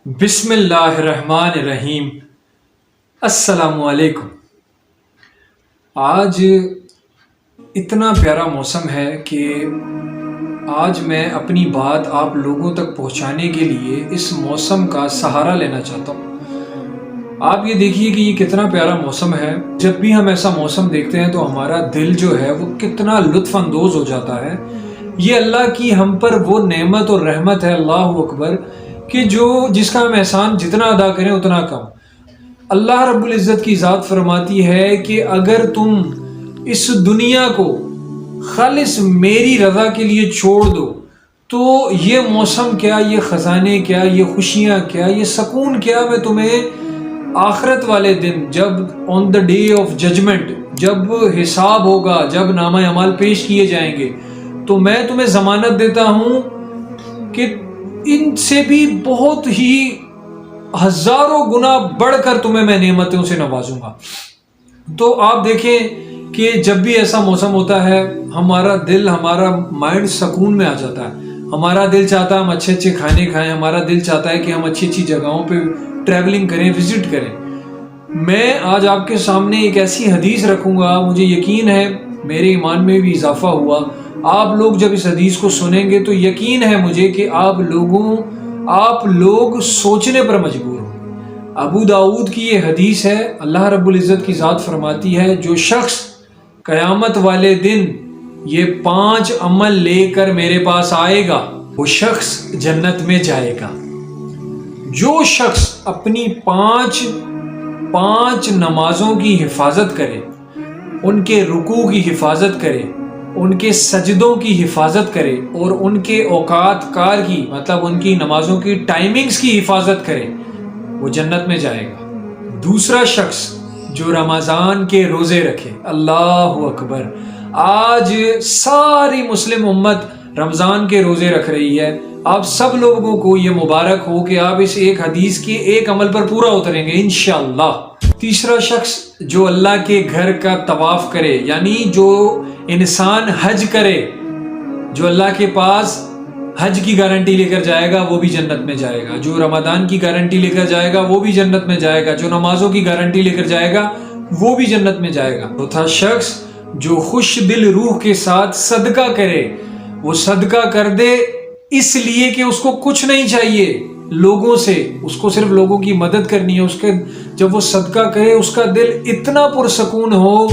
بسم اللہ الرحمن الرحیم۔ السلام علیکم۔ آج اتنا پیارا موسم ہے کہ آج میں اپنی بات آپ لوگوں تک پہنچانے کے لیے اس موسم کا سہارا لینا چاہتا ہوں۔ آپ یہ دیکھیے کہ یہ کتنا پیارا موسم ہے۔ جب بھی ہم ایسا موسم دیکھتے ہیں تو ہمارا دل جو ہے وہ کتنا لطف اندوز ہو جاتا ہے۔ یہ اللہ کی ہم پر وہ نعمت اور رحمت ہے، اللہ اکبر، کہ جس کا ہم احسان جتنا ادا کریں اتنا کم۔ اللہ رب العزت کی ذات فرماتی ہے کہ اگر تم اس دنیا کو خالص میری رضا کے لیے چھوڑ دو تو یہ موسم کیا، یہ خزانے کیا، یہ خوشیاں کیا، یہ سکون کیا میں تمہیں آخرت والے دن، جب آن دا ڈے آف ججمنٹ، جب حساب ہوگا، جب نامہ اعمال پیش کیے جائیں گے، تو میں تمہیں ضمانت دیتا ہوں کہ ان سے بھی بہت ہی ہزاروں گنا بڑھ کر تمہیں میں نعمتوں سے نوازوں گا۔ تو آپ دیکھیں کہ جب بھی ایسا موسم ہوتا ہے ہمارا دل، ہمارا مائنڈ سکون میں آ جاتا ہے۔ ہمارا دل چاہتا ہے ہم اچھے اچھے کھانے کھائیں، ہمارا دل چاہتا ہے کہ ہم اچھی اچھی جگہوں پہ ٹریولنگ کریں، وزٹ کریں۔ میں آج آپ کے سامنے ایک ایسی حدیث رکھوں گا، مجھے یقین ہے میرے ایمان میں بھی اضافہ ہوا۔ آپ لوگ جب اس حدیث کو سنیں گے تو یقین ہے مجھے کہ آپ لوگ سوچنے پر مجبور ہوں۔ ابو داؤد کی یہ حدیث ہے، اللہ رب العزت کی ذات فرماتی ہے جو شخص قیامت والے دن یہ 5 عمل لے کر میرے پاس آئے گا وہ شخص جنت میں جائے گا۔ جو شخص اپنی 5 نمازوں کی حفاظت کرے، ان کے رکوع کی حفاظت کرے، ان کے سجدوں کی حفاظت کرے اور ان کے اوقات کار کی، مطلب ان کی نمازوں کی ٹائمنگز کی حفاظت کرے، وہ جنت میں جائے گا۔ دوسرا شخص جو رمضان کے روزے رکھے، اللہ اکبر، آج ساری مسلم امت رمضان کے روزے رکھ رہی ہے۔ آپ سب لوگوں کو یہ مبارک ہو کہ آپ اس ایک حدیث کے ایک عمل پر پورا اتریں گے انشاءاللہ۔ تیسرا شخص جو اللہ کے گھر کا طواف کرے، یعنی جو انسان حج کرے، جو اللہ کے پاس حج کی گارنٹی لے کر جائے گا وہ بھی جنت میں جائے گا۔ جو رمضان کی گارنٹی لے کر جائے گا وہ بھی جنت میں جائے گا۔ جو نمازوں کی گارنٹی لے کر جائے گا وہ بھی جنت میں جائے گا۔ چوتھا شخص جو خوش دل روح کے ساتھ صدقہ کرے، وہ صدقہ کر دے اس لیے کہ اس کو کچھ نہیں چاہیے لوگوں سے، اس کو صرف لوگوں کی مدد کرنی ہے۔ اس کے جب وہ صدقہ کرے اس کا دل اتنا پرسکون ہو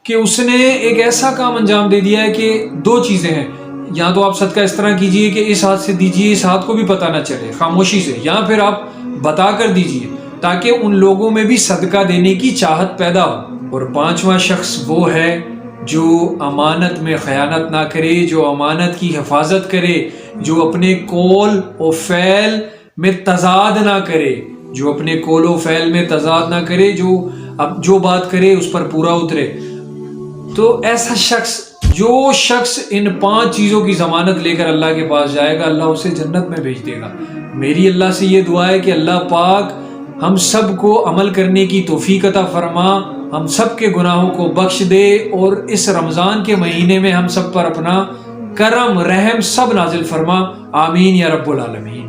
کہ اس نے ایک ایسا کام انجام دے دیا ہے کہ 2 چیزیں ہیں، یا تو آپ صدقہ اس طرح کیجئے کہ اس ہاتھ سے دیجئے، اس ہاتھ کو بھی پتہ نہ چلے، خاموشی سے، یا پھر آپ بتا کر دیجئے تاکہ ان لوگوں میں بھی صدقہ دینے کی چاہت پیدا ہو۔ اور 5واں شخص وہ ہے جو امانت میں خیانت نہ کرے، جو امانت کی حفاظت کرے، جو اپنے قول و فعل میں تضاد نہ کرے، جو اپنے قول و فعل میں تضاد نہ کرے، جو بات کرے اس پر پورا اترے۔ تو ایسا جو شخص ان 5 چیزوں کی ضمانت لے کر اللہ کے پاس جائے گا، اللہ اسے جنت میں بھیج دے گا۔ میری اللہ سے یہ دعا ہے کہ اللہ پاک ہم سب کو عمل کرنے کی توفیق عطا فرما، ہم سب کے گناہوں کو بخش دے، اور اس رمضان کے مہینے میں ہم سب پر اپنا کرم رحم سب نازل فرما، آمین یا رب العالمین۔